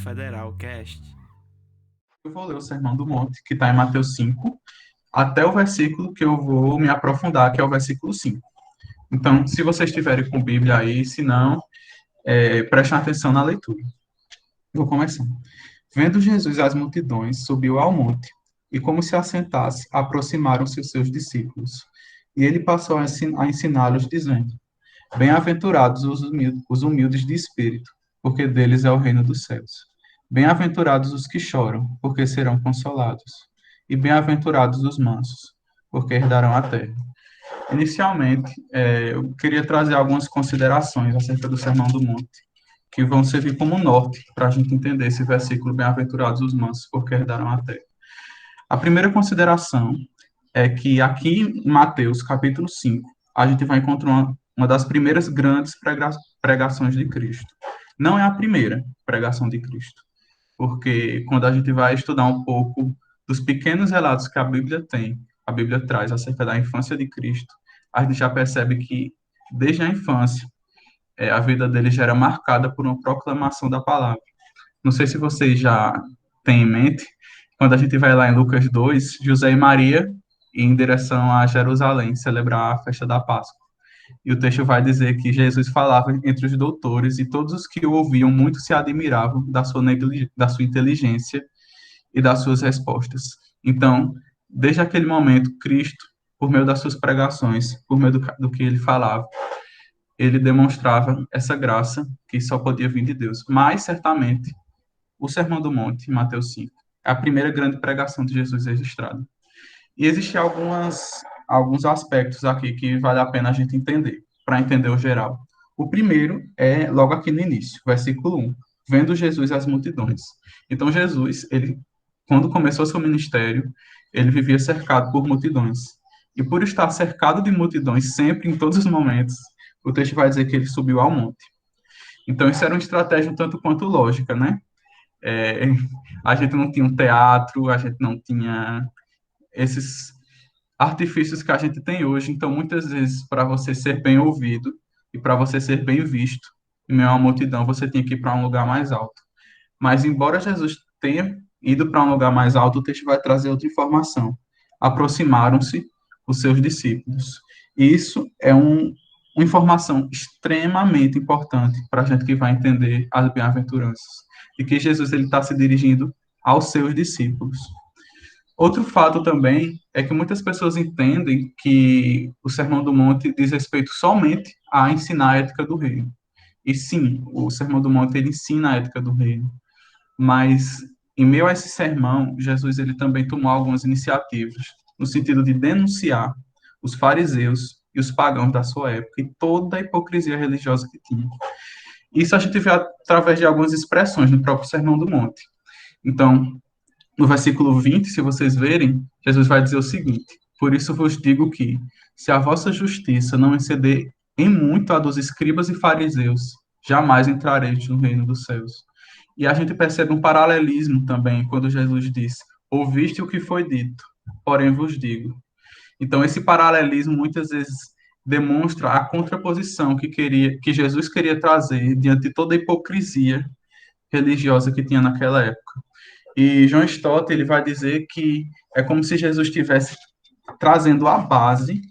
Federal Cast. Eu vou ler o Sermão do Monte, que está em Mateus 5, até o versículo que eu vou me aprofundar, que é o versículo 5. Então, se vocês estiverem com Bíblia aí, se não, prestem atenção na leitura. Vou começar. Vendo Jesus as multidões, subiu ao monte, e como se assentasse, aproximaram-se os seus discípulos. E ele passou a ensiná-los, dizendo: Bem-aventurados os humildes de espírito, porque deles é o reino dos céus. Bem-aventurados os que choram, porque serão consolados. E bem-aventurados os mansos, porque herdarão a terra. Inicialmente, eu queria trazer algumas considerações acerca do Sermão do Monte, que vão servir como norte para a gente entender esse versículo: Bem-aventurados os mansos, porque herdarão a terra. A primeira consideração é que aqui em Mateus, capítulo 5, a gente vai encontrar uma das primeiras grandes pregações de Cristo. Não é a primeira pregação de Cristo, porque quando a gente vai estudar um pouco dos pequenos relatos que a Bíblia tem, a Bíblia traz acerca da infância de Cristo, a gente já percebe que, desde a infância, a vida dele já era marcada por uma proclamação da palavra. Não sei se vocês já têm em mente, quando a gente vai lá em Lucas 2, José e Maria em direção a Jerusalém, celebrar a festa da Páscoa. E o texto vai dizer que Jesus falava entre os doutores e todos os que o ouviam muito se admiravam da sua inteligência e das suas respostas. Então, desde aquele momento, Cristo, por meio das suas pregações, por meio do que ele falava, ele demonstrava essa graça que só podia vir de Deus. Mas, certamente, o Sermão do Monte, em Mateus 5, é a primeira grande pregação de Jesus registrada. E existem alguns aspectos aqui que vale a pena a gente entender, para entender o geral. O primeiro é logo aqui no início, versículo 1, vendo Jesus as multidões. Então, Jesus, ele, quando começou seu ministério, ele vivia cercado por multidões. E por estar cercado de multidões sempre, em todos os momentos, o texto vai dizer que ele subiu ao monte. Então, isso era uma estratégia um tanto quanto lógica, né? É, a gente não tinha um teatro, a gente não tinha esses artifícios que a gente tem hoje. Então, muitas vezes, para você ser bem ouvido e para você ser bem visto em meio a uma multidão, você tinha que ir para um lugar mais alto. Mas, embora Jesus tenha ido para um lugar mais alto, o texto vai trazer outra informação. Aproximaram-se os seus discípulos. E isso é uma informação extremamente importante para a gente que vai entender as bem-aventuranças. E que Jesus ele está se dirigindo aos seus discípulos. Outro fato também é que muitas pessoas entendem que o Sermão do Monte diz respeito somente a ensinar a ética do reino. E sim, o Sermão do Monte ele ensina a ética do reino. Mas em meio a esse sermão, Jesus ele também tomou algumas iniciativas no sentido de denunciar os fariseus e os pagãos da sua época e toda a hipocrisia religiosa que tinha. Isso a gente vê através de algumas expressões no próprio Sermão do Monte. Então, no versículo 20, se vocês verem, Jesus vai dizer o seguinte: Por isso vos digo que, se a vossa justiça não exceder em muito a dos escribas e fariseus, jamais entrareis no reino dos céus. E a gente percebe um paralelismo também quando Jesus diz: Ouviste o que foi dito, porém vos digo. Então, esse paralelismo muitas vezes demonstra a contraposição que Jesus queria trazer diante de toda a hipocrisia religiosa que tinha naquela época. E John Stott ele vai dizer que é como se Jesus estivesse trazendo a base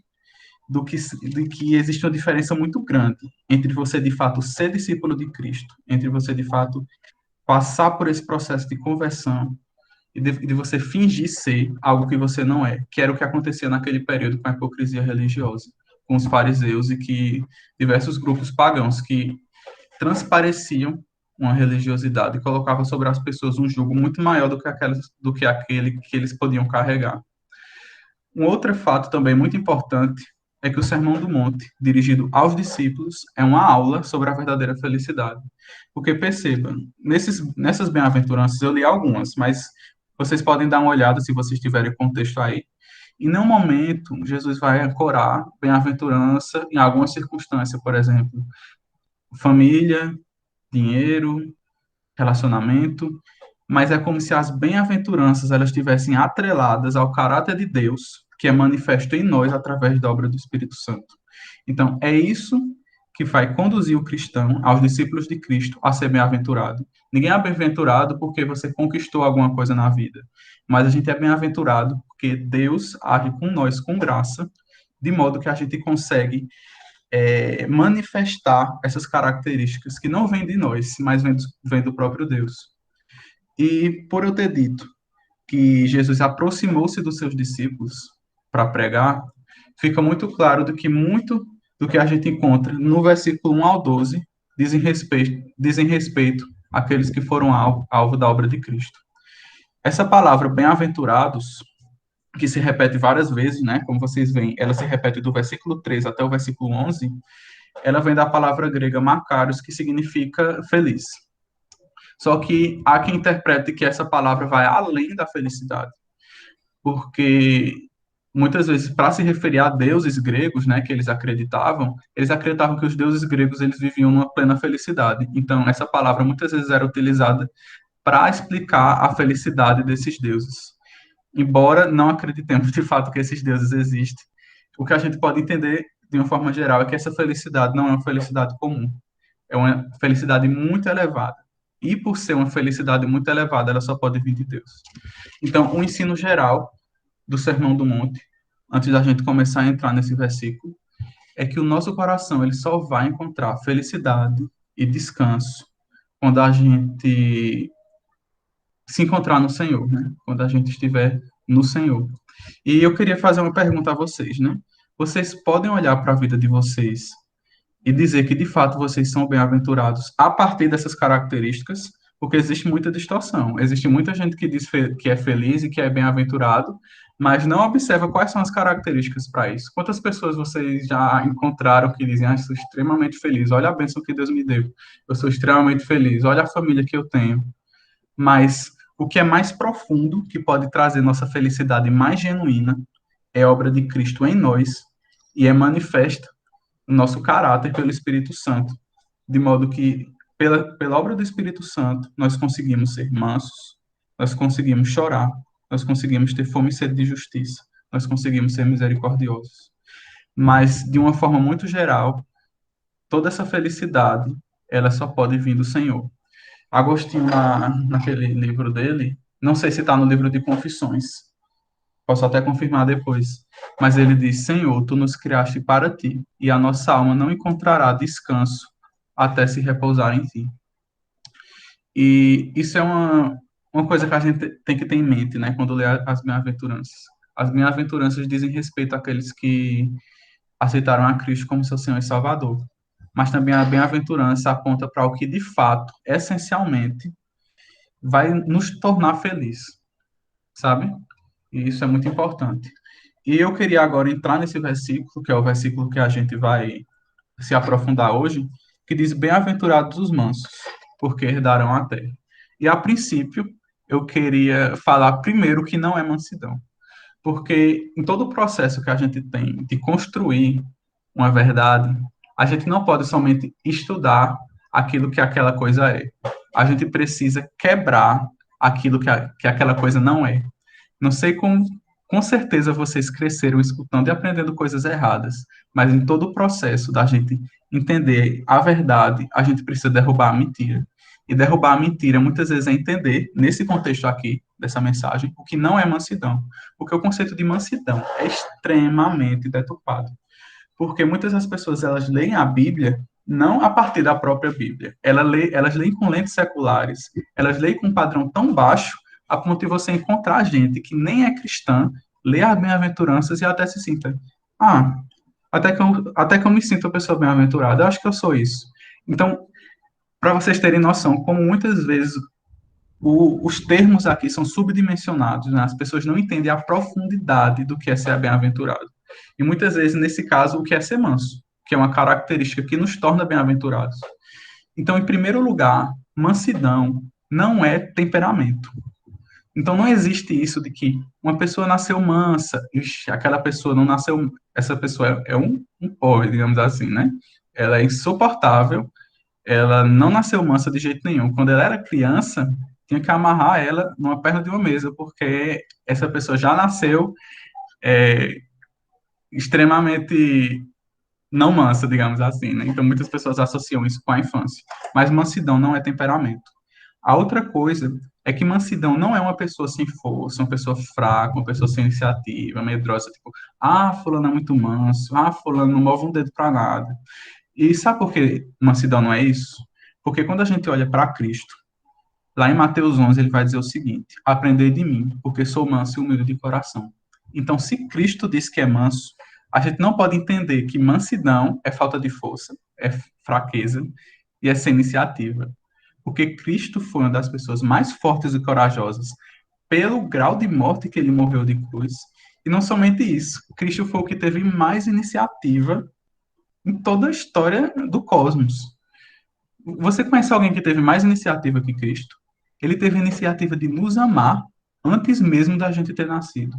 de que existe uma diferença muito grande entre você, de fato, ser discípulo de Cristo, entre você, de fato, passar por esse processo de conversão e de você fingir ser algo que você não é, que era o que acontecia naquele período com a hipocrisia religiosa, com os fariseus e que diversos grupos pagãos que transpareciam uma religiosidade e colocavam sobre as pessoas um jugo muito maior do que aquele que eles podiam carregar. Um outro fato também muito importante é que o Sermão do Monte, dirigido aos discípulos, é uma aula sobre a verdadeira felicidade. Porque perceba, nessas bem-aventuranças, eu li algumas, mas vocês podem dar uma olhada se vocês tiverem contexto aí. Em nenhum momento Jesus vai ancorar bem-aventurança em alguma circunstância, por exemplo, família, dinheiro, relacionamento, mas é como se as bem-aventuranças elas estivessem atreladas ao caráter de Deus, que é manifesto em nós através da obra do Espírito Santo. Então, é isso que vai conduzir o cristão, aos discípulos de Cristo, a ser bem-aventurado. Ninguém é bem-aventurado porque você conquistou alguma coisa na vida, mas a gente é bem-aventurado porque Deus age com nós com graça, de modo que a gente consegue manifestar essas características que não vêm de nós, mas vêm do próprio Deus. E por eu ter dito que Jesus aproximou-se dos seus discípulos para pregar, fica muito claro do que muito do que a gente encontra no versículo 1 ao 12 dizem respeito àqueles que foram alvo da obra de Cristo. Essa palavra bem-aventurados, que se repete várias vezes, né? Como vocês veem, ela se repete do versículo 3 até o versículo 11, ela vem da palavra grega makarios, que significa feliz. Só que há quem interprete que essa palavra vai além da felicidade, porque muitas vezes, para se referir a deuses gregos, né, que eles acreditavam que os deuses gregos eles viviam numa plena felicidade. Então, essa palavra muitas vezes era utilizada para explicar a felicidade desses deuses. Embora não acreditemos de fato que esses deuses existem, o que a gente pode entender de uma forma geral é que essa felicidade não é uma felicidade comum, é uma felicidade muito elevada. E por ser uma felicidade muito elevada, ela só pode vir de Deus. Então, o ensino geral do Sermão do Monte, antes da gente começar a entrar nesse versículo, é que o nosso coração ele só vai encontrar felicidade e descanso quando a gente se encontrar no Senhor, né? Quando a gente estiver no Senhor. E eu queria fazer uma pergunta a vocês, né? Vocês podem olhar para a vida de vocês e dizer que de fato vocês são bem-aventurados a partir dessas características, porque existe muita distorção. Existe muita gente que diz que é feliz e que é bem-aventurado, mas não observa quais são as características para isso. Quantas pessoas vocês já encontraram que dizem, ah, eu sou extremamente feliz, olha a bênção que Deus me deu, eu sou extremamente feliz, olha a família que eu tenho. Mas o que é mais profundo, que pode trazer nossa felicidade mais genuína, é a obra de Cristo em nós e é manifesta o nosso caráter pelo Espírito Santo, de modo que, pela obra do Espírito Santo, nós conseguimos ser mansos, nós conseguimos chorar, nós conseguimos ter fome e sede de justiça, nós conseguimos ser misericordiosos. Mas, de uma forma muito geral, toda essa felicidade, ela só pode vir do Senhor. Agostinho, naquele livro dele, não sei se está no livro de Confissões, posso até confirmar depois, mas ele diz: Senhor, tu nos criaste para ti, e a nossa alma não encontrará descanso até se repousar em ti. E isso é uma coisa que a gente tem que ter em mente, né, quando lê as bem-aventuranças. As bem-aventuranças dizem respeito àqueles que aceitaram a Cristo como seu Senhor e Salvador. Mas também a bem-aventurança aponta para o que, de fato, essencialmente, vai nos tornar felizes, sabe? E isso é muito importante. E eu queria agora entrar nesse versículo, que é o versículo que a gente vai se aprofundar hoje, que diz: Bem-aventurados os mansos, porque herdarão a terra. E a princípio, eu queria falar primeiro que não é mansidão, porque em todo o processo que a gente tem de construir uma verdade, a gente não pode somente estudar aquilo que aquela coisa é. A gente precisa quebrar aquilo que aquela coisa não é. Não sei com certeza vocês cresceram escutando e aprendendo coisas erradas, mas em todo o processo da gente entender a verdade, a gente precisa derrubar a mentira. E derrubar a mentira muitas vezes é entender, nesse contexto aqui, dessa mensagem, o que não é mansidão. Porque o conceito de mansidão é extremamente deturpado. Porque muitas das pessoas, elas leem a Bíblia não a partir da própria Bíblia. Elas leem com lentes seculares, elas leem com um padrão tão baixo a ponto de você encontrar gente que nem é cristã, lê as bem-aventuranças e até se sinta, ah, até que eu me sinto uma pessoa bem-aventurada, eu acho que eu sou isso. Então, para vocês terem noção, como muitas vezes os termos aqui são subdimensionados, né? As pessoas não entendem a profundidade do que é ser bem-aventurado. E muitas vezes, nesse caso, o que é ser manso, que é uma característica que nos torna bem-aventurados. Então, em primeiro lugar, mansidão não é temperamento. Então, não existe isso de que uma pessoa nasceu mansa, ixi, aquela pessoa não nasceu, essa pessoa é um porre, digamos assim, né? Ela é insuportável, ela não nasceu mansa de jeito nenhum. Quando ela era criança, tinha que amarrar ela numa perna de uma mesa, porque essa pessoa já nasceu extremamente não mansa, digamos assim, né? Então muitas pessoas associam isso com a infância. Mas mansidão não é temperamento. A outra coisa é que mansidão não é uma pessoa sem força, uma pessoa fraca, uma pessoa sem iniciativa, medrosa, tipo, fulano é muito manso, fulano não move um dedo para nada. E sabe por que mansidão não é isso? Porque quando a gente olha para Cristo, lá em Mateus 11, ele vai dizer o seguinte: aprendei de mim, porque sou manso e humilde de coração. Então, se Cristo diz que é manso, a gente não pode entender que mansidão é falta de força, é fraqueza e é sem iniciativa. Porque Cristo foi uma das pessoas mais fortes e corajosas pelo grau de morte que ele morreu de cruz. E não somente isso, Cristo foi o que teve mais iniciativa em toda a história do cosmos. Você conhece alguém que teve mais iniciativa que Cristo? Ele teve a iniciativa de nos amar antes mesmo da gente ter nascido.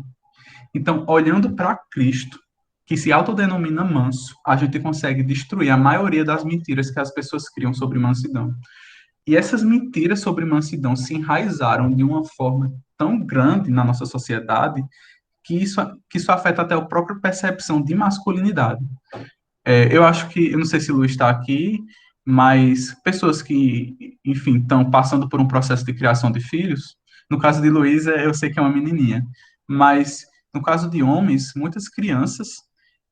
Então, olhando para Cristo, que se autodenomina manso, a gente consegue destruir a maioria das mentiras que as pessoas criam sobre mansidão. E essas mentiras sobre mansidão se enraizaram de uma forma tão grande na nossa sociedade que isso afeta até a própria percepção de masculinidade. Eu acho que, eu não sei se o Luiz está aqui, mas pessoas que, enfim, estão passando por um processo de criação de filhos, no caso de Luísa, eu sei que é uma menininha, mas no caso de homens, muitas crianças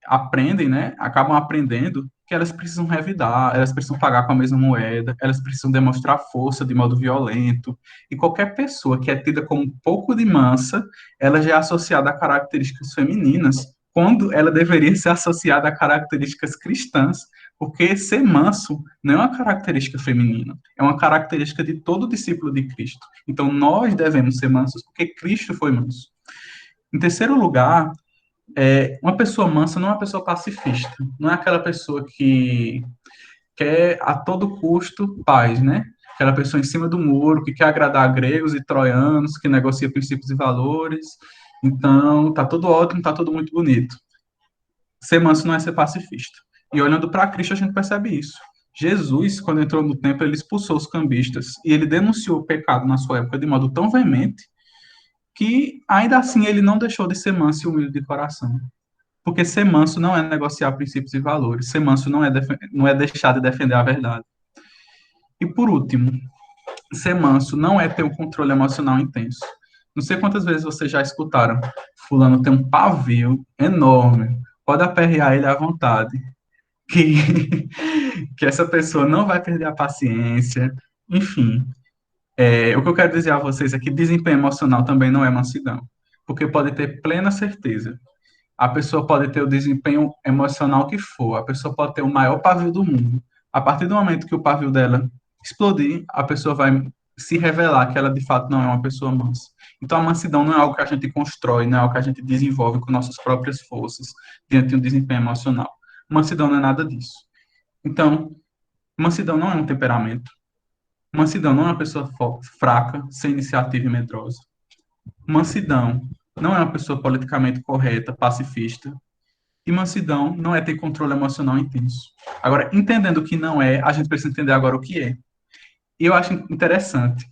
aprendem, né, acabam aprendendo que elas precisam revidar, elas precisam pagar com a mesma moeda, elas precisam demonstrar força de modo violento, e qualquer pessoa que é tida como um pouco de mansa, ela já é associada a características femininas, quando ela deveria ser associada a características cristãs, porque ser manso não é uma característica feminina, é uma característica de todo discípulo de Cristo. Então, nós devemos ser mansos porque Cristo foi manso. Em terceiro lugar, uma pessoa mansa não é uma pessoa pacifista, não é aquela pessoa que quer a todo custo paz, né? Aquela pessoa em cima do muro que quer agradar gregos e troianos, que negocia princípios e valores. Então, tá tudo ótimo, tá tudo muito bonito. Ser manso não é ser pacifista. E olhando para Cristo, a gente percebe isso. Jesus, quando entrou no templo, ele expulsou os cambistas e ele denunciou o pecado na sua época de modo tão veemente que, ainda assim, ele não deixou de ser manso e humilde de coração. Porque ser manso não é negociar princípios e valores. Ser manso não é deixar de defender a verdade. E, por último, ser manso não é ter um controle emocional intenso. Não sei quantas vezes vocês já escutaram. Fulano tem um pavio enorme. Pode aperrear ele à vontade. Que, que essa pessoa não vai perder a paciência. Enfim, o que eu quero dizer a vocês é que desempenho emocional também não é mansidão. Porque pode ter plena certeza. A pessoa pode ter o desempenho emocional que for, a pessoa pode ter o maior pavio do mundo. A partir do momento que o pavio dela explodir, a pessoa vai se revelar que ela de fato não é uma pessoa mansa. Então a mansidão não é algo que a gente constrói, não é algo que a gente desenvolve com nossas próprias forças diante de um desempenho emocional. Mansidão não é nada disso. Então, mansidão não é um temperamento. Mansidão não é uma pessoa fraca, sem iniciativa e medrosa. Mansidão não é uma pessoa politicamente correta, pacifista. E mansidão não é ter controle emocional intenso. Agora, entendendo o que não é, a gente precisa entender agora o que é. E eu acho interessante,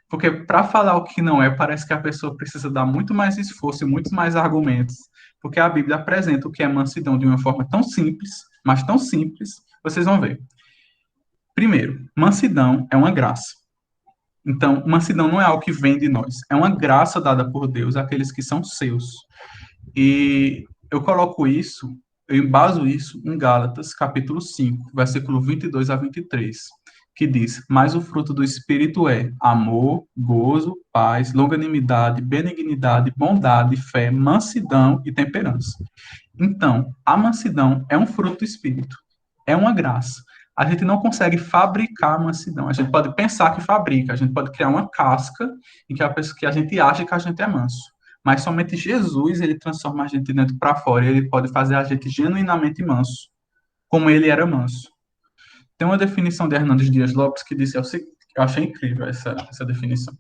porque para falar o que não é, parece que a pessoa precisa dar muito mais esforço e muitos mais argumentos, porque a Bíblia apresenta o que é mansidão de uma forma tão simples, mas tão simples, vocês vão ver. Primeiro, mansidão é uma graça. Então, mansidão não é algo que vem de nós, é uma graça dada por Deus àqueles que são seus. E eu embaso isso em Gálatas, capítulo 5, versículo 22 a 23, que diz: Mas o fruto do Espírito é amor, gozo, paz, longanimidade, benignidade, bondade, fé, mansidão e temperança. Então, a mansidão é um fruto do Espírito, é uma graça. A gente não consegue fabricar a mansidão. A gente pode pensar que fabrica, a gente pode criar uma casca em que a gente acha que a gente é manso. Mas somente Jesus, ele transforma a gente de dentro para fora, e ele pode fazer a gente genuinamente manso, como ele era manso. Tem uma definição de Hernandes Dias Lopes que disse, eu achei incrível essa definição.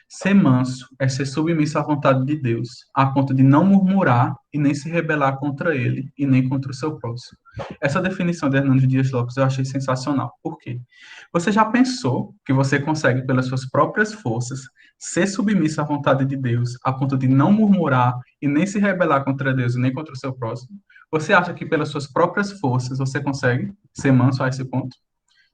Ser manso é ser submisso à vontade de Deus, a ponto de não murmurar e nem se rebelar contra ele e nem contra o seu próximo. Essa definição de Hernandes Dias Lopes eu achei sensacional. Por quê? Você já pensou que você consegue, pelas suas próprias forças, ser submisso à vontade de Deus, a ponto de não murmurar e nem se rebelar contra Deus e nem contra o seu próximo? Você acha que pelas suas próprias forças você consegue ser manso a esse ponto?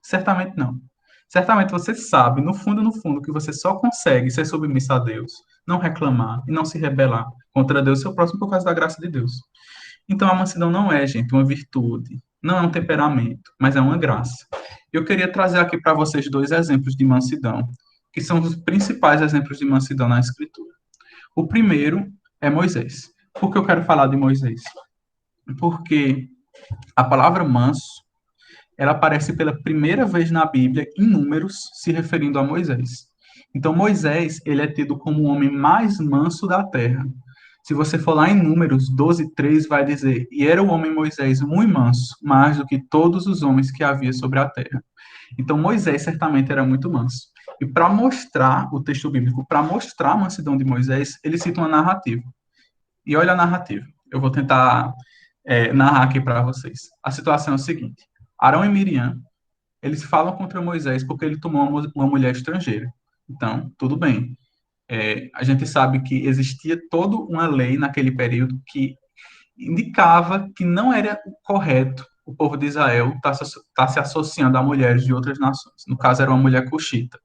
Certamente não. Certamente você sabe, no fundo, que você só consegue ser submisso a Deus, não reclamar e não se rebelar contra Deus e seu próximo por causa da graça de Deus. Então a mansidão não é, gente, uma virtude, não é um temperamento, mas é uma graça. Eu queria trazer aqui para vocês dois exemplos de mansidão, que são os principais exemplos de mansidão na Escritura. O primeiro é Moisés. Por que eu quero falar de Moisés? Porque a palavra manso, ela aparece pela primeira vez na Bíblia em Números, se referindo a Moisés. Então, Moisés, ele é tido como o homem mais manso da terra. Se você for lá em Números 12:3, vai dizer: E era o homem Moisés muito manso, mais do que todos os homens que havia sobre a terra. Então, Moisés certamente era muito manso. E para mostrar o texto bíblico, para mostrar a mansidão de Moisés, ele cita uma narrativa. E olha a narrativa. Eu vou tentar narrar aqui para vocês. A situação é o seguinte: Arão e Miriam, eles falam contra Moisés porque ele tomou uma mulher estrangeira. Então, tudo bem. A gente sabe que existia toda uma lei naquele período que indicava que não era correto o povo de Israel estar se associando a mulheres de outras nações. No caso, era uma mulher cuxita.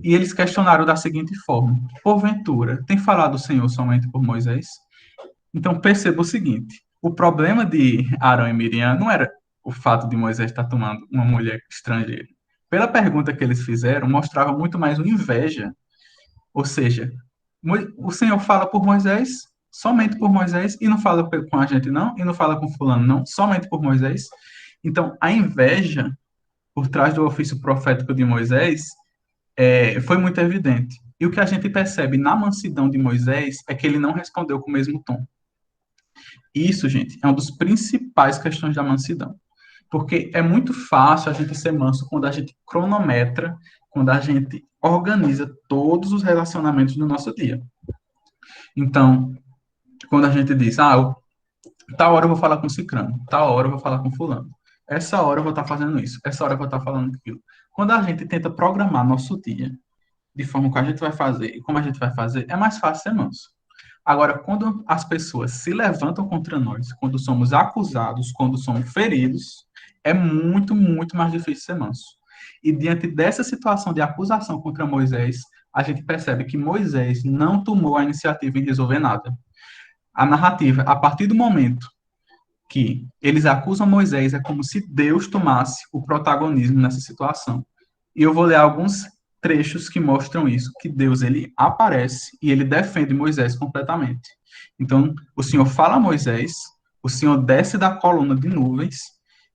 E eles questionaram da seguinte forma: porventura, tem falado o Senhor somente por Moisés? Então, perceba o seguinte: o problema de Arão e Miriam não era o fato de Moisés estar tomando uma mulher estrangeira. Pela pergunta que eles fizeram, mostrava muito mais uma inveja. Ou seja, o Senhor fala por Moisés, somente por Moisés, e não fala com a gente não, e não fala com fulano não, somente por Moisés. Então, a inveja por trás do ofício profético de Moisés foi muito evidente. E o que a gente percebe na mansidão de Moisés é que ele não respondeu com o mesmo tom. Isso, gente, é uma das principais questões da mansidão. Porque é muito fácil a gente ser manso quando a gente cronometra, quando a gente organiza todos os relacionamentos do nosso dia. Então, quando a gente diz, tal hora eu vou falar com cicrano, tal hora eu vou falar com fulano, essa hora eu vou estar fazendo isso, essa hora eu vou estar falando aquilo. Quando a gente tenta programar nosso dia de forma que a gente vai fazer e como a gente vai fazer, é mais fácil ser manso. Agora, quando as pessoas se levantam contra nós, quando somos acusados, quando somos feridos, é muito, muito mais difícil ser manso. E diante dessa situação de acusação contra Moisés, a gente percebe que Moisés não tomou a iniciativa em resolver nada. A narrativa, a partir do momento que eles acusam Moisés, é como se Deus tomasse o protagonismo nessa situação. E eu vou ler alguns trechos que mostram isso, que Deus ele aparece e ele defende Moisés completamente. Então, o Senhor fala a Moisés, o Senhor desce da coluna de nuvens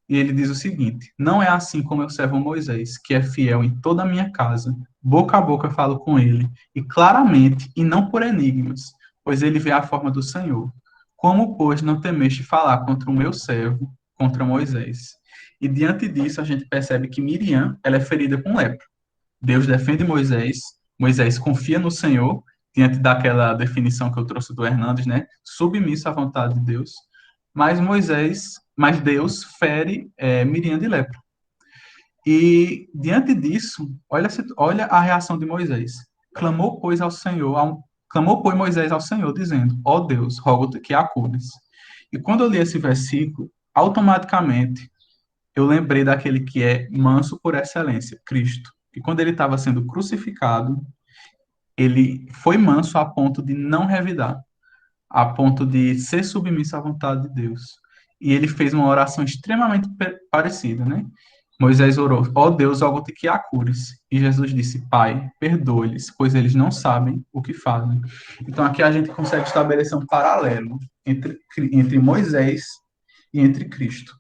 e ele diz o seguinte: não é assim como eu servo Moisés, que é fiel em toda a minha casa, boca a boca falo com ele, e claramente, e não por enigmas, pois ele vê a forma do Senhor. Como, pois, não temeste falar contra o meu servo, contra Moisés? E diante disso, a gente percebe que Miriam, ela é ferida com lepra. Deus defende Moisés, Moisés confia no Senhor, diante daquela definição que eu trouxe do Hernandes, né? Submisso à vontade de Deus. Mas Deus fere Miriam de lepra. E diante disso, olha a reação de Moisés. Clamou, pois, Moisés ao Senhor, dizendo: Ó Deus, rogo-te que a cures. E quando eu li esse versículo, automaticamente eu lembrei daquele que é manso por excelência, Cristo. E quando ele estava sendo crucificado, ele foi manso a ponto de não revidar, a ponto de ser submisso à vontade de Deus. E ele fez uma oração extremamente parecida, né? Moisés orou: ó Deus, rogo-te que a cures. E Jesus disse: Pai, perdoe-lhes, pois eles não sabem o que fazem. Então aqui a gente consegue estabelecer um paralelo entre Moisés e entre Cristo.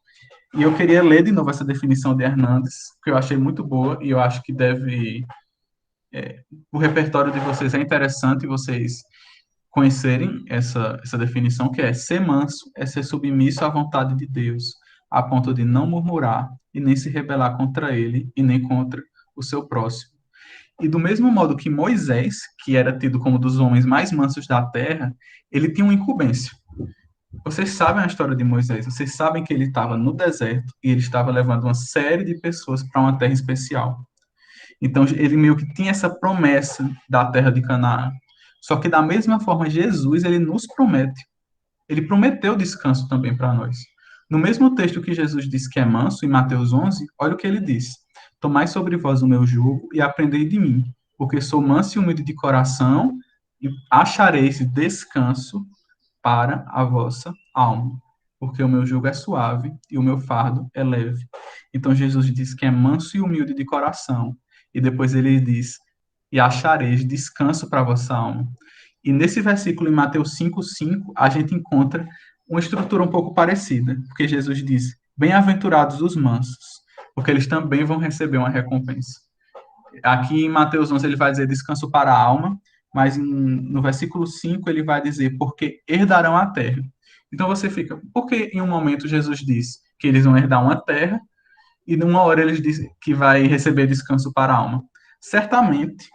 E eu queria ler de novo essa definição de Hernandes, que eu achei muito boa e eu acho que o repertório de vocês é interessante vocês conhecerem essa definição, que é: ser manso é ser submisso à vontade de Deus, a ponto de não murmurar e nem se rebelar contra ele e nem contra o seu próximo. E do mesmo modo que Moisés, que era tido como um dos homens mais mansos da terra, ele tinha uma incumbência. Vocês sabem a história de Moisés, vocês sabem que ele estava no deserto e ele estava levando uma série de pessoas para uma terra especial. Então, ele meio que tinha essa promessa da terra de Canaã. Só que, da mesma forma, Jesus, ele nos promete. ele prometeu descanso também para nós. No mesmo texto que Jesus diz que é manso, em Mateus 11, olha o que ele diz: Tomai sobre vós o meu jugo e aprendei de mim, porque sou manso e humilde de coração, e achareis descanso para a vossa alma, porque o meu jugo é suave e o meu fardo é leve. Então Jesus diz que é manso e humilde de coração, e depois ele diz: e achareis descanso para a vossa alma. E nesse versículo, em Mateus 5,5, a gente encontra uma estrutura um pouco parecida, porque Jesus diz: Bem-aventurados os mansos, porque eles também vão receber uma recompensa. Aqui em Mateus 11 ele vai dizer descanso para a alma, mas no versículo 5 ele vai dizer porque herdarão a terra. Então você fica, por que em um momento Jesus diz que eles vão herdar uma terra e numa hora eles dizem que vai receber descanso para a alma? Certamente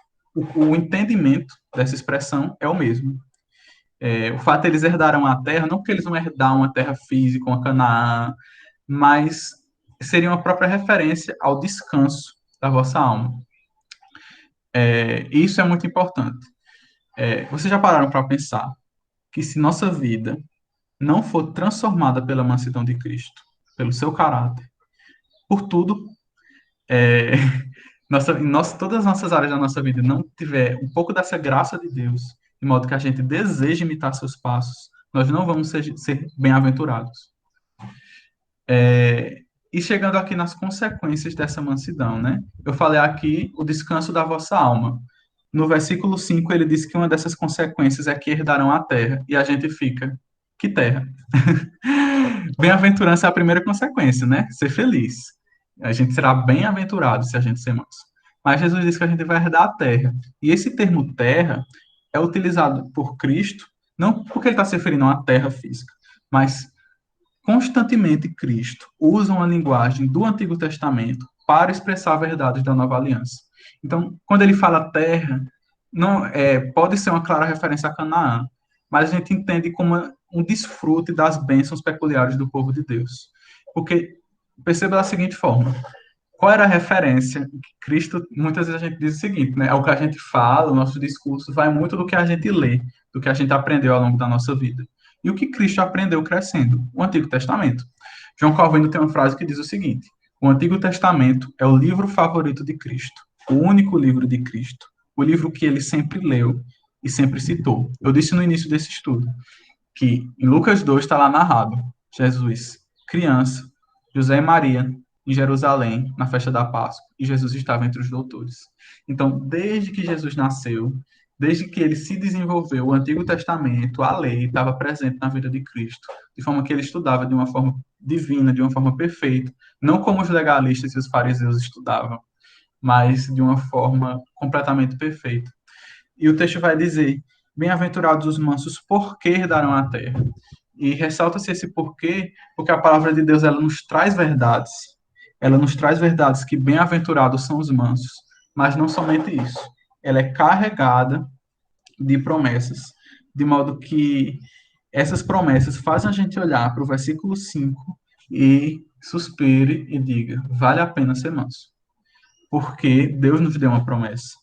o entendimento dessa expressão é o mesmo. O fato de eles herdarão a terra, não porque eles vão herdar uma terra física, uma Canaã, mas seria uma própria referência ao descanso da vossa alma. Isso é muito importante. Vocês já pararam para pensar que se nossa vida não for transformada pela mansidão de Cristo, pelo seu caráter, por tudo, é, todas as nossas áreas da nossa vida não tiver um pouco dessa graça de Deus, de modo que a gente deseja imitar seus passos, nós não vamos ser bem-aventurados. E chegando aqui nas consequências dessa mansidão, né? Eu falei aqui o descanso da vossa alma. No versículo 5, ele diz que uma dessas consequências é que herdarão a terra. E a gente fica, que terra? Bem-aventurança é a primeira consequência, né? Ser feliz. A gente será bem-aventurado se a gente ser manso. Mas Jesus diz que a gente vai herdar a terra. E esse termo terra é utilizado por Cristo, não porque ele está se referindo a uma terra física, mas constantemente Cristo usa uma linguagem do Antigo Testamento para expressar verdades da Nova Aliança. Então, quando ele fala terra, não pode ser uma clara referência a Canaã, mas a gente entende como um desfrute das bênçãos peculiares do povo de Deus. Porque, perceba da seguinte forma, qual era a referência? Cristo, muitas vezes a gente diz o seguinte, né? É o que a gente fala, o nosso discurso vai muito do que a gente lê, do que a gente aprendeu ao longo da nossa vida. E o que Cristo aprendeu crescendo? O Antigo Testamento. João Calvino tem uma frase que diz o seguinte: o Antigo Testamento é o livro favorito de Cristo, o único livro de Cristo, o livro que ele sempre leu e sempre citou. Eu disse no início desse estudo que em Lucas 2 está lá narrado Jesus, criança, José e Maria, em Jerusalém, na festa da Páscoa, e Jesus estava entre os doutores. Então, desde que Jesus nasceu, desde que ele se desenvolveu, o Antigo Testamento, a lei, estava presente na vida de Cristo, de forma que ele estudava de uma forma divina, de uma forma perfeita, não como os legalistas e os fariseus estudavam, mas de uma forma completamente perfeita. E o texto vai dizer: Bem-aventurados os mansos, porque herdarão a terra. E ressalta-se esse porquê, porque a palavra de Deus ela nos traz verdades. Ela nos traz verdades que bem-aventurados são os mansos. Mas não somente isso. Ela é carregada de promessas, de modo que essas promessas fazem a gente olhar para o versículo 5 e suspire e diga: vale a pena ser manso. Porque Deus nos deu uma promessa.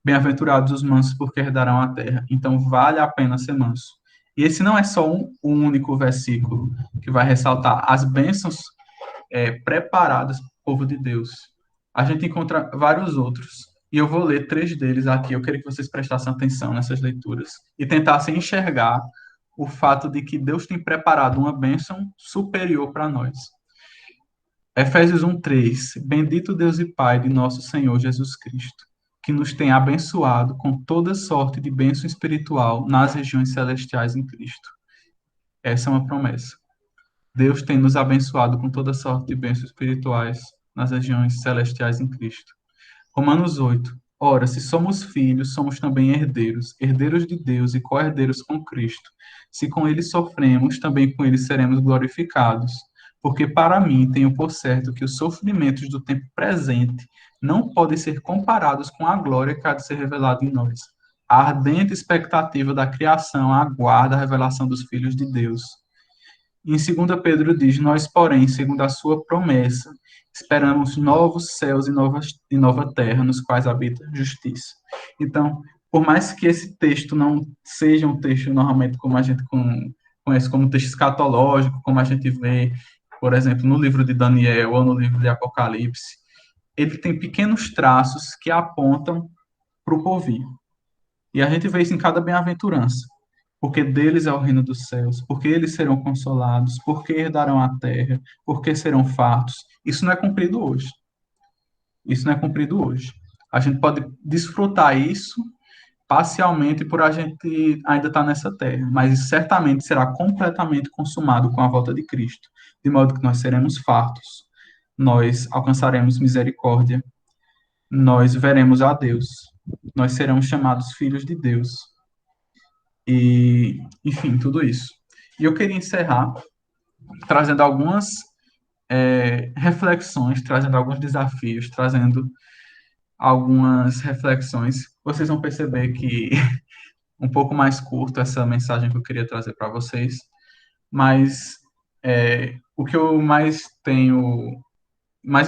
Bem-aventurados os mansos, porque herdarão a terra. Então, vale a pena ser manso. E esse não é só um único versículo que vai ressaltar as bênçãos preparadas para o povo de Deus. A gente encontra vários outros. E eu vou ler 3 deles aqui. Eu queria que vocês prestassem atenção nessas leituras e tentassem enxergar o fato de que Deus tem preparado uma bênção superior para nós. Efésios 1:3. Bendito Deus e Pai de nosso Senhor Jesus Cristo, que nos tem abençoado com toda sorte de bênção espiritual nas regiões celestiais em Cristo. Essa é uma promessa. Deus tem nos abençoado com toda sorte de bênçãos espirituais nas regiões celestiais em Cristo. Romanos 8. Ora, se somos filhos, somos também herdeiros, herdeiros de Deus e co-herdeiros com Cristo. Se com ele sofremos, também com ele seremos glorificados. Porque para mim tenho por certo que os sofrimentos do tempo presente não podem ser comparados com a glória que há de ser revelada em nós. A ardente expectativa da criação aguarda a revelação dos filhos de Deus. Em 2 Pedro diz: Nós, porém, segundo a sua promessa, esperamos novos céus e nova terra, nos quais habita justiça. Então, por mais que esse texto não seja um texto normalmente como a gente conhece como texto escatológico, como a gente vê, por exemplo, no livro de Daniel ou no livro de Apocalipse, ele tem pequenos traços que apontam para o porvir. E a gente vê isso em cada bem-aventurança. Porque deles é o reino dos céus, porque eles serão consolados, porque herdarão a terra, porque serão fartos. Isso não é cumprido hoje. Isso não é cumprido hoje. A gente pode desfrutar isso parcialmente por a gente ainda estar nessa terra, mas isso certamente será completamente consumado com a volta de Cristo, de modo que nós seremos fartos, nós alcançaremos misericórdia, nós veremos a Deus, nós seremos chamados filhos de Deus, e, enfim, tudo isso. E eu queria encerrar trazendo algumas reflexões, trazendo alguns desafios, trazendo algumas reflexões. Vocês vão perceber que um pouco mais curto essa mensagem que eu queria trazer para vocês, mas o que eu mais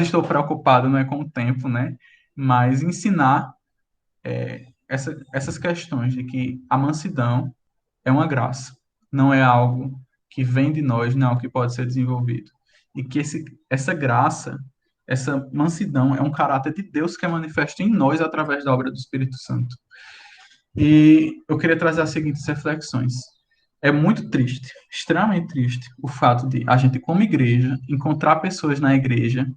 estou preocupado não é com o tempo, né? Mas ensinar essas questões de que a mansidão é uma graça, não é algo que vem de nós, não é algo que pode ser desenvolvido. E que essa graça, essa mansidão é um caráter de Deus que é manifesto em nós através da obra do Espírito Santo. E eu queria trazer as seguintes reflexões. É muito triste, extremamente triste, o fato de a gente, como igreja, encontrar pessoas na igreja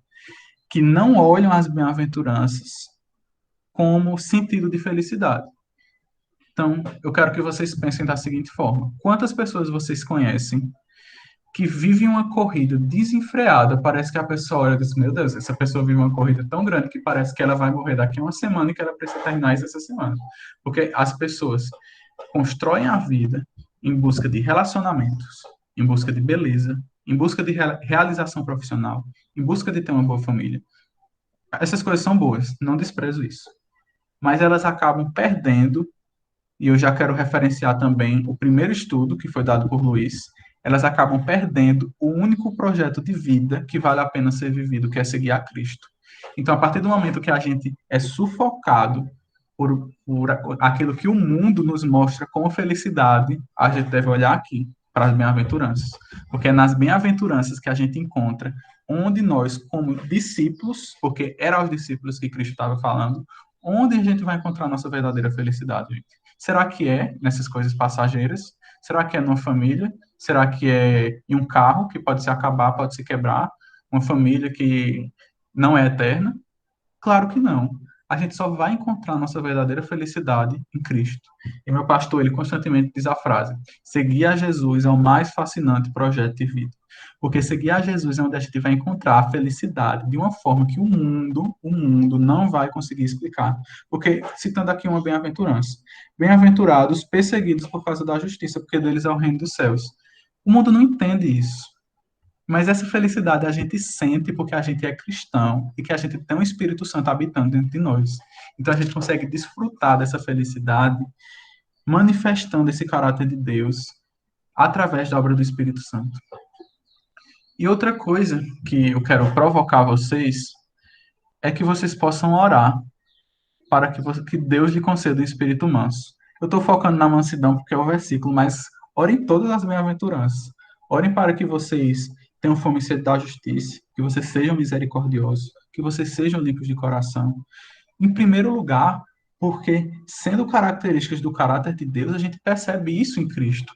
que não olham as bem-aventuranças como sentido de felicidade. Então, eu quero que vocês pensem da seguinte forma: quantas pessoas vocês conhecem que vivem uma corrida desenfreada? Parece que a pessoa olha e diz: meu Deus, essa pessoa vive uma corrida tão grande que parece que ela vai morrer daqui a uma semana e que ela precisa terminar isso essa semana. Porque as pessoas constroem a vida em busca de relacionamentos, em busca de beleza, em busca de realização profissional, em busca de ter uma boa família. Essas coisas são boas, não desprezo isso. Mas elas acabam perdendo, e eu já quero referenciar também o primeiro estudo que foi dado por Luiz, elas acabam perdendo o único projeto de vida que vale a pena ser vivido, que é seguir a Cristo. Então, a partir do momento que a gente é sufocado por aquilo que o mundo nos mostra como felicidade, a gente deve olhar aqui para as bem-aventuranças, porque é nas bem-aventuranças que a gente encontra onde nós, como discípulos, porque eram os discípulos que Cristo estava falando, onde a gente vai encontrar a nossa verdadeira felicidade, gente. Será que é nessas coisas passageiras? Será que é numa família? Será que é em um carro que pode se acabar, pode se quebrar? Uma família que não é eterna? Claro que não. A gente só vai encontrar nossa verdadeira felicidade em Cristo. E meu pastor, ele constantemente diz a frase: seguir a Jesus é o mais fascinante projeto de vida. Porque seguir a Jesus é onde a gente vai encontrar a felicidade de uma forma que o mundo não vai conseguir explicar. Porque, citando aqui uma bem-aventurança: bem-aventurados perseguidos por causa da justiça, porque deles é o reino dos céus. O mundo não entende isso. Mas essa felicidade a gente sente porque a gente é cristão e que a gente tem um Espírito Santo habitando dentro de nós. Então a gente consegue desfrutar dessa felicidade manifestando esse caráter de Deus através da obra do Espírito Santo. E outra coisa que eu quero provocar vocês é que vocês possam orar para que Deus lhe conceda um espírito manso. Eu estou focando na mansidão porque é o versículo, mas orem todas as bem-aventuranças. Orem para que vocês tenham fome e sede da justiça, que vocês sejam misericordiosos, que vocês sejam limpos de coração. Em primeiro lugar, porque sendo características do caráter de Deus, a gente percebe isso em Cristo.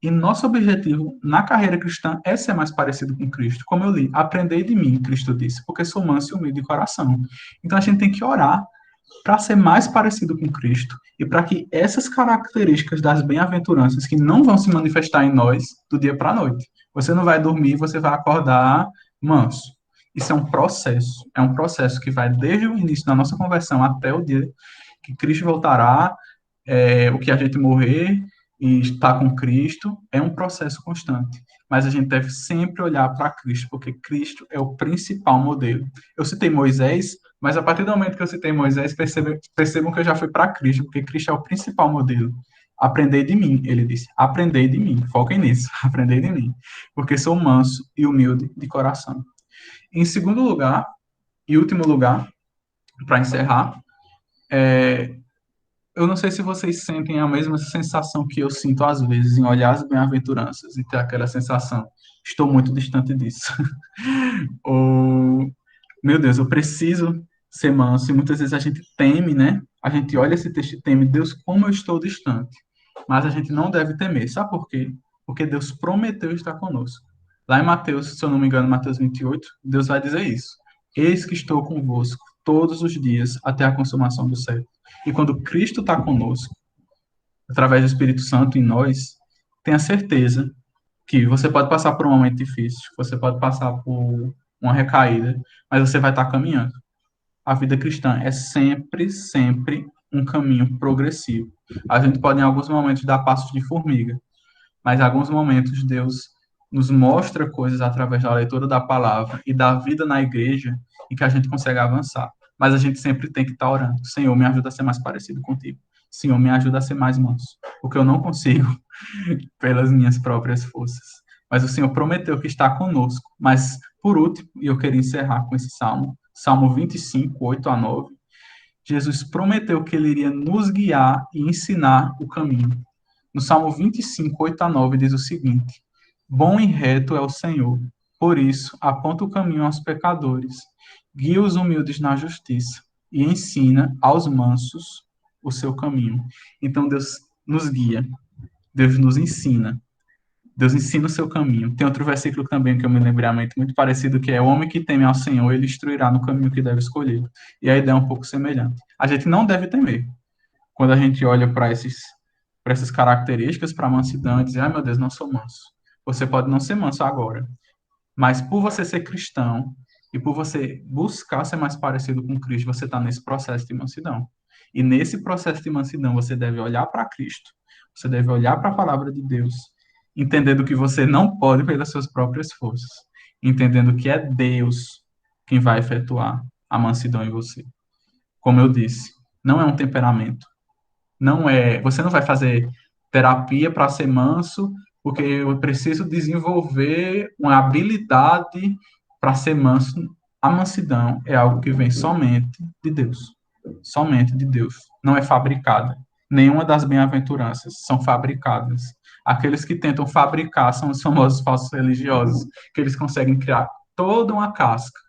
E nosso objetivo na carreira cristã é ser mais parecido com Cristo. Como eu li, aprendei de mim, Cristo disse, porque sou manso e humilde de coração. Então a gente tem que orar para ser mais parecido com Cristo e para que essas características das bem-aventuranças que não vão se manifestar em nós do dia para a noite. Você não vai dormir, você vai acordar manso. Isso é um processo que vai desde o início da nossa conversão até o dia que Cristo voltará, o que a gente morrer e estar com Cristo, é um processo constante. Mas a gente deve sempre olhar para Cristo, porque Cristo é o principal modelo. Eu citei Moisés, mas a partir do momento que eu citei Moisés, percebam que eu já fui para Cristo, porque Cristo é o principal modelo. Aprendei de mim, ele disse. Aprendei de mim, foquem nisso, aprendei de mim, porque sou manso e humilde de coração. Em segundo lugar, e último lugar, para encerrar, eu não sei se vocês sentem a mesma sensação que eu sinto às vezes em olhar as bem-aventuranças e ter aquela sensação, estou muito distante disso. Ou, meu Deus, eu preciso ser manso. E muitas vezes a gente teme, né? A gente olha esse texto e teme, Deus, como eu estou distante. Mas a gente não deve temer. Sabe por quê? Porque Deus prometeu estar conosco. Lá em Mateus, se eu não me engano, Mateus 28, Deus vai dizer isso. Eis que estou convosco todos os dias até a consumação do século. E quando Cristo está conosco, através do Espírito Santo em nós, tenha certeza que você pode passar por um momento difícil, você pode passar por uma recaída, mas você vai estar caminhando. A vida cristã é sempre, sempre um caminho progressivo. A gente pode, em alguns momentos, dar passos de formiga, mas em alguns momentos Deus nos mostra coisas através da leitura da palavra e da vida na igreja e que a gente consegue avançar. Mas a gente sempre tem que estar orando. Senhor, me ajuda a ser mais parecido contigo. Senhor, me ajuda a ser mais manso, porque eu não consigo pelas minhas próprias forças. Mas o Senhor prometeu que está conosco. Mas, por último, e eu queria encerrar com esse salmo, Salmo 25, 8 a 9, Jesus prometeu que ele iria nos guiar e ensinar o caminho. No Salmo 25, 8 a 9, diz o seguinte: Bom e reto é o Senhor, por isso aponta o caminho aos pecadores, guia os humildes na justiça e ensina aos mansos o seu caminho. Então Deus nos guia, Deus nos ensina, Deus ensina o seu caminho. Tem outro versículo também que eu me lembrei à mente, muito parecido, que é: O homem que teme ao Senhor, ele instruirá no caminho que deve escolher. E a ideia é um pouco semelhante. A gente não deve temer. Quando a gente olha para essas características, para a mansidão, e dizer, ai meu Deus, não sou manso. Você pode não ser manso agora, mas por você ser cristão e por você buscar ser mais parecido com Cristo, você está nesse processo de mansidão. E nesse processo de mansidão, você deve olhar para Cristo, você deve olhar para a palavra de Deus, entendendo que você não pode pelas suas próprias forças, entendendo que é Deus quem vai efetuar a mansidão em você. Como eu disse, não é um temperamento, não é, você não vai fazer terapia para ser manso, porque eu preciso desenvolver uma habilidade para ser manso. A mansidão é algo que vem somente de Deus. Somente de Deus. Não é fabricada. Nenhuma das bem-aventuranças são fabricadas. Aqueles que tentam fabricar são os famosos falsos religiosos, que eles conseguem criar toda uma casca,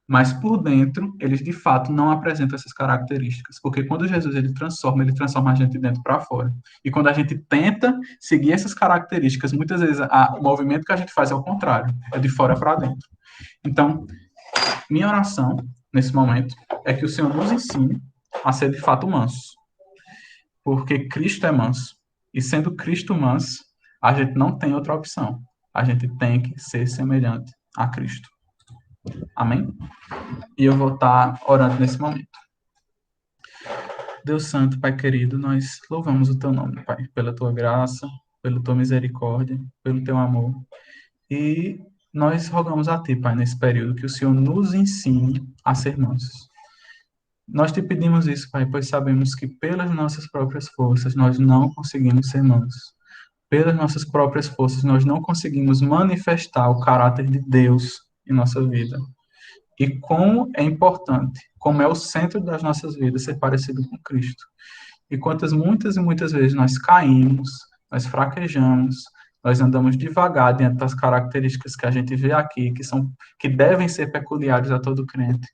mas por dentro eles de fato não apresentam essas características, porque quando Jesus ele transforma a gente de dentro para fora. E quando a gente tenta seguir essas características, muitas vezes o movimento que a gente faz é o contrário, é de fora para dentro. Então, minha oração nesse momento é que o Senhor nos ensine a ser de fato manso, porque Cristo é manso, e sendo Cristo manso, a gente não tem outra opção. A gente tem que ser semelhante a Cristo. Amém? E eu vou estar orando nesse momento. Deus Santo, Pai querido, nós louvamos o Teu nome, Pai, pela Tua graça, pela Tua misericórdia, pelo Teu amor. E nós rogamos a Ti, Pai, nesse período, que o Senhor nos ensine a ser mansos. Nós te pedimos isso, Pai, pois sabemos que pelas nossas próprias forças nós não conseguimos ser mansos. Pelas nossas próprias forças nós não conseguimos manifestar o caráter de Deus em nossa vida. E como é importante, como é o centro das nossas vidas ser parecido com Cristo. E quantas muitas e muitas vezes nós caímos, nós fraquejamos, nós andamos devagar diante das características que a gente vê aqui, que devem ser peculiares a todo crente,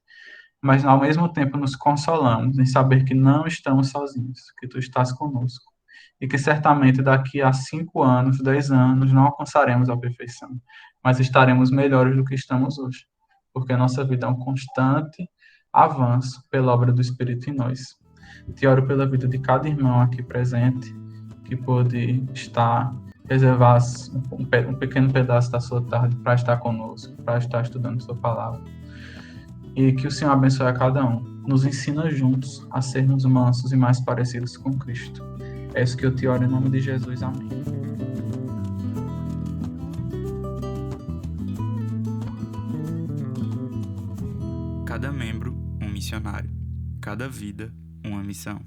mas ao mesmo tempo nos consolamos em saber que não estamos sozinhos, que tu estás conosco. E que certamente daqui a 5 anos, 10 anos, não alcançaremos a perfeição, mas estaremos melhores do que estamos hoje, porque a nossa vida é um constante avanço pela obra do Espírito em nós. Te oro pela vida de cada irmão aqui presente, que pôde estar, reservar um pequeno pedaço da sua tarde para estar conosco, para estar estudando sua palavra. E que o Senhor abençoe a cada um. Nos ensina juntos a sermos mansos e mais parecidos com Cristo. É isso que eu te oro em nome de Jesus. Amém. Cada membro, um missionário. Cada vida, uma missão.